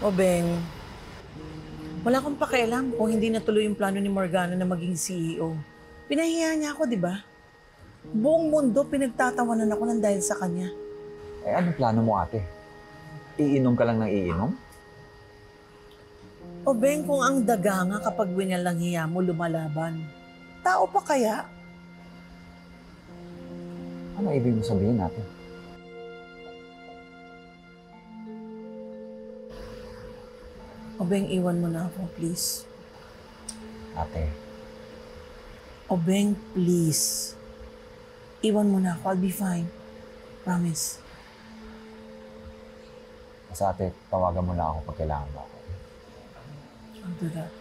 O, Beng, wala akong pakialam kung hindi natuloy yung plano ni Morgana na maging CEO. Pinahiya niya ako, di ba? Buong mundo pinagtatawanan ako ng dahil sa kanya. Eh, anong plano mo, ate? Iinom ka lang ng iinom? O, Beng, kung ang daga nga kapag winalang hiya mo lumalaban, tao pa kaya? Ano ibig mo sabihin, ate? O, Beng, iwan mo na ako, please. Ate, O, Beng, please. Iwan mo na ako. I'll be fine. Promise. basta ate, tawagan mo lang ako pag kailangan mo ako. I'll do that.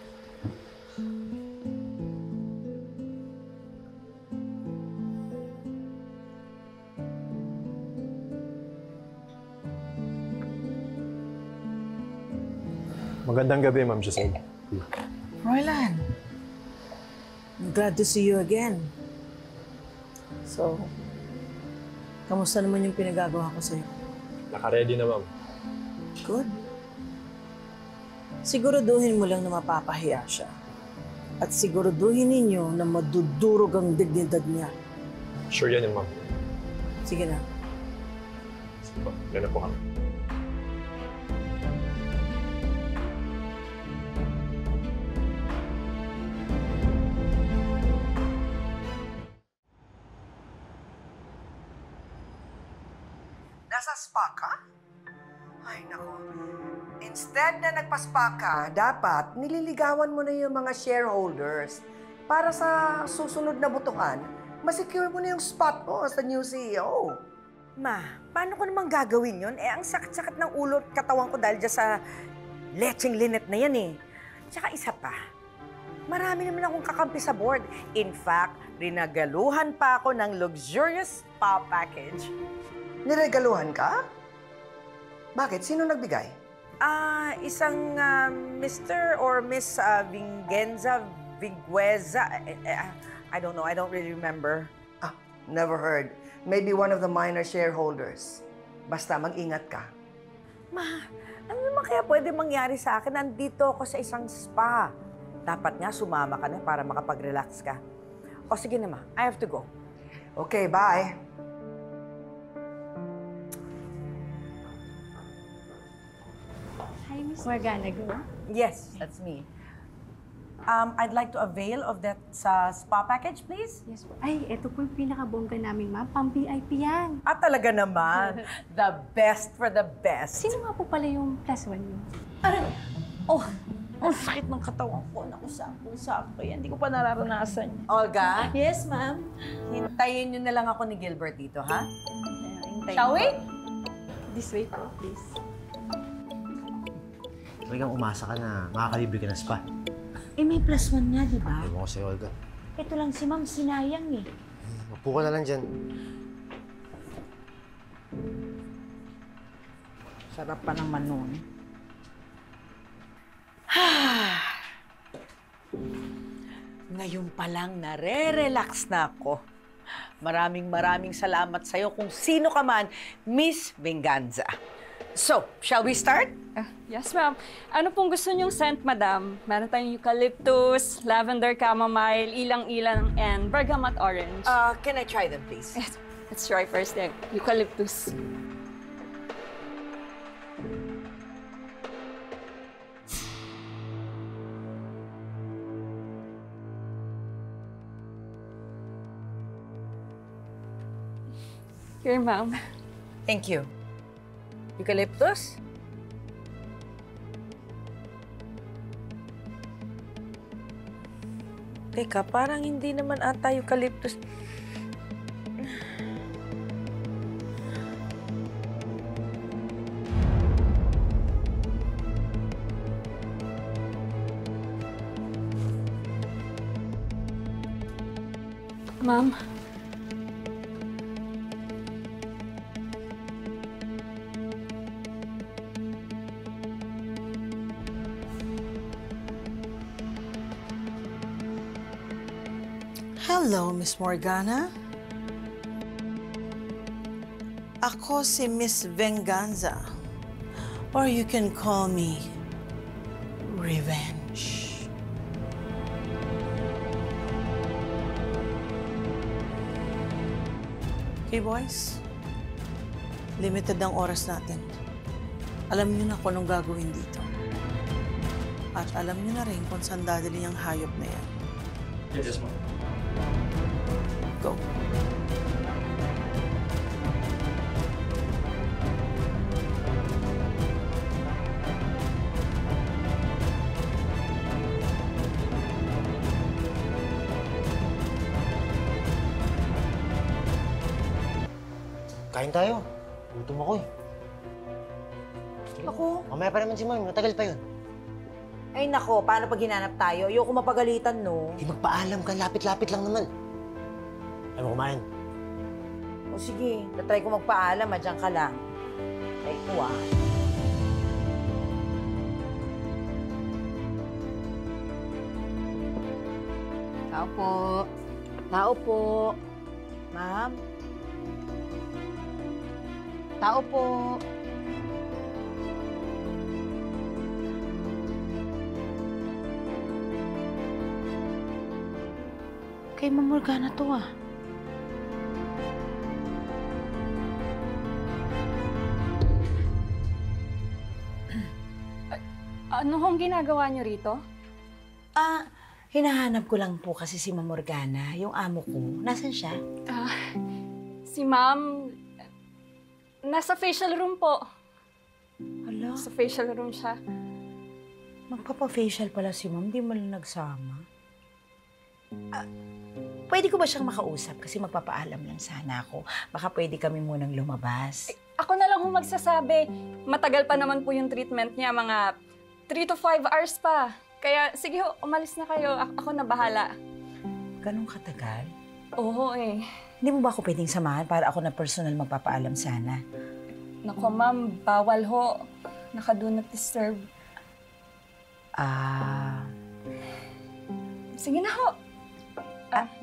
Magandang gabi, Ma'am Giselle. Roylan, I'm glad to see you again. So, kamusta naman yung pinagagawa ko sa'yo? Naka-ready na, Ma'am. Good. Siguraduhin mo lang na mapapahiya siya. At siguraduhin ninyo na madudurog ang dignidad niya. Sure yan, Ma'am. Sige na. Sige po, yan na po kami. Nasa spa ka? Ay, nako. Instead na nagpa-spa ka, dapat nililigawan mo na yung mga shareholders para sa susunod na butuhan, masecure mo na yung spot mo as the new CEO. Ma, paano ko naman gagawin yun? Eh, ang sakit-sakit ng ulo at katawan ko dahil dyan sa lecheng linet na yan eh. Tsaka isa pa, marami naman akong kakampi sa board. In fact, rinagaluhan pa ako ng luxurious spa package. Niregaluhan ka? Bakit? Sino nagbigay? Isang Mr. or Miss Vigueza. I don't know. I don't really remember. Ah, never heard. Maybe one of the minor shareholders. Basta mag-ingat ka. Ma, ano naman kaya pwede mangyari sa akin? Nandito ako sa isang spa. Dapat nga sumama ka na para makapag-relax ka. O sige na, Ma. I have to go. Okay, bye. Hi, Miss Morgana, go. Yes, that's me. I'd like to avail of that sa spa package, please. Yes po. Ay, ito po yung pinakabongga namin, ma'am. Pang-VIP yan. Talaga naman. The best for the best. Sino nga po pala yung +1 niyo? Oh, ang sakit ng katawan ko. Naku, sakto yan. Hindi ko pa nararanasan. Olga, Yes, ma'am. hintayin niyo na lang ako ni Gilbert dito, ha? Shall we? This way po, please. Talagang umasa ka na makakalibre ka ng spa. Eh, may +1 nga, di ba? Ewan ko sa'yo, Olga. Ito lang si ma'am, sinayang eh. Upo ka na lang dyan. Sarap pa naman nun. Ngayon pa lang nare-relax na ako. Maraming salamat sa'yo kung sino ka man, Miss Venganza. So, shall we start? Yes, ma'am. Ano pong gusto niyong scent, madam? Meron tayong eucalyptus, lavender chamomile, ilang-ilang, and bergamot orange. Can I try them, please? Yes. Let's try first the eucalyptus. Here, ma'am. Thank you. Eucalyptus? Teka, parang hindi naman ata eucalyptus. Ma'am. Hello, Miss Morgana. Ako si Miss Venganza. Or you can call me Revenge. Okay, boys. Limited ang oras natin. Alam niyo na kung anong gagawin dito. At alam niyo na rin kung saan dadali ang hayop na yan. Yes, ma'am. Go. Kain tayo. Gutom ako eh. Ako? Mamaya pa naman si Ma'am. Matagal pa yun. Ay nako, paano pag hinanap tayo? Ayoko mapagalitan, no? Eh, magpaalam ka. Lapit-lapit lang naman. Ayaw mo kumain. O sige, natry ko magpaalam, dyan ka lang. Try ko, Tao po. Tao po. Ma'am? Tao po. Kay Ma'am Morgana to, Ano hong ginagawa niyo rito? Hinahanap ko lang po kasi si Ma'am Morgana, yung amo ko. Nasaan siya? Si ma'am, nasa facial room po. Hala, Sa facial room siya. magpapa-facial pala si Ma'am, di mo lang nagsama. Pwede ko ba siyang makausap? Kasi magpapaalam lang sana ako. Baka pwede kami munang lumabas. Ako na lang hong magsasabi. Matagal pa naman po yung treatment niya, mga 3 to 5 hours pa. Kaya sige ho, umalis na kayo. Ako na bahala. Ganun katagal? Oo eh. Hindi mo ba ako pwedeng samahan para ako na personal magpapaalam sana? Nako ma'am, bawal ho. Naka-do not disturb. Sige na ho.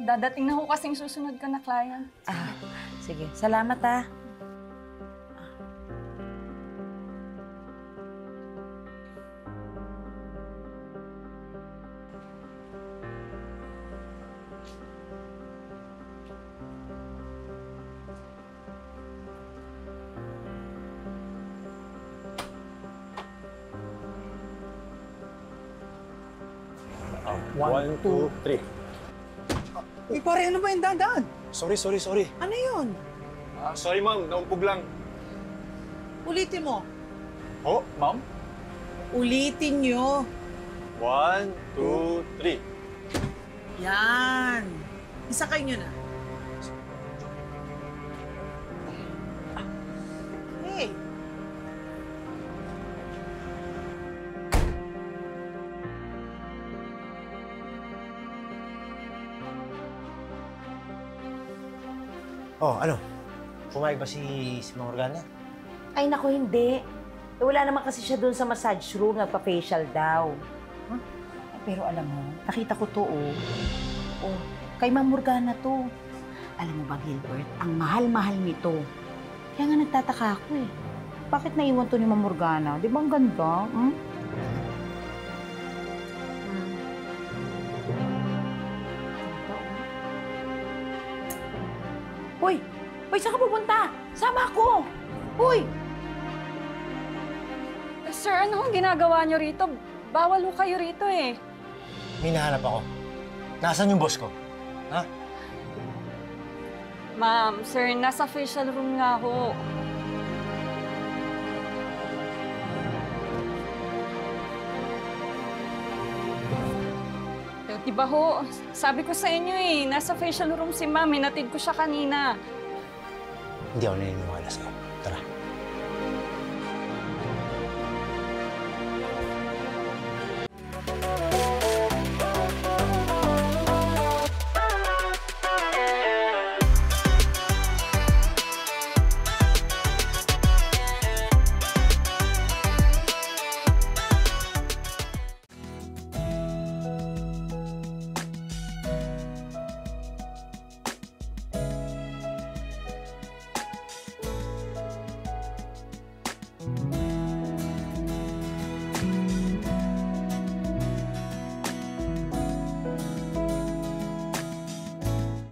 Dadating na ho kasing susunod ko na client. Sige. Salamat, One, two, three. Uy, pare, ano ba yung dadaan? Sorry. Ano yun? Sorry, ma'am. Naumpog lang. Ulitin mo. Oh, ma'am? Ulitin nyo. 1, 2, 3. Yan. Isakay nyo na. Hey. Oh, ano? Pumayag ba si Ma'am Morgana? Ay, naku, hindi. Wala naman kasi siya doon sa massage room, nagpa-facial daw. Pero alam mo, nakita ko to, kay Ma'am Morgana to. Alam mo ba, Gilbert, ang mahal-mahal nito. Kaya nga nagtataka ako eh. Bakit naiwan to ni Ma'am Morgana? Di ba ang ganda? Hoy! Hoy, saan ka pupunta? Sama ako! Hoy! Sir, ano hong ginagawa niyo rito? Bawal ho kayo rito eh. May nahanap ako. Nasaan yung boss ko? Ha? Ma'am, sir, nasa facial room nga ho. Diba ho, sabi ko sa inyo eh, nasa facial room si ma'am, hinatid ko siya kanina. Hindi ako naniniwala sa'yo. Tara.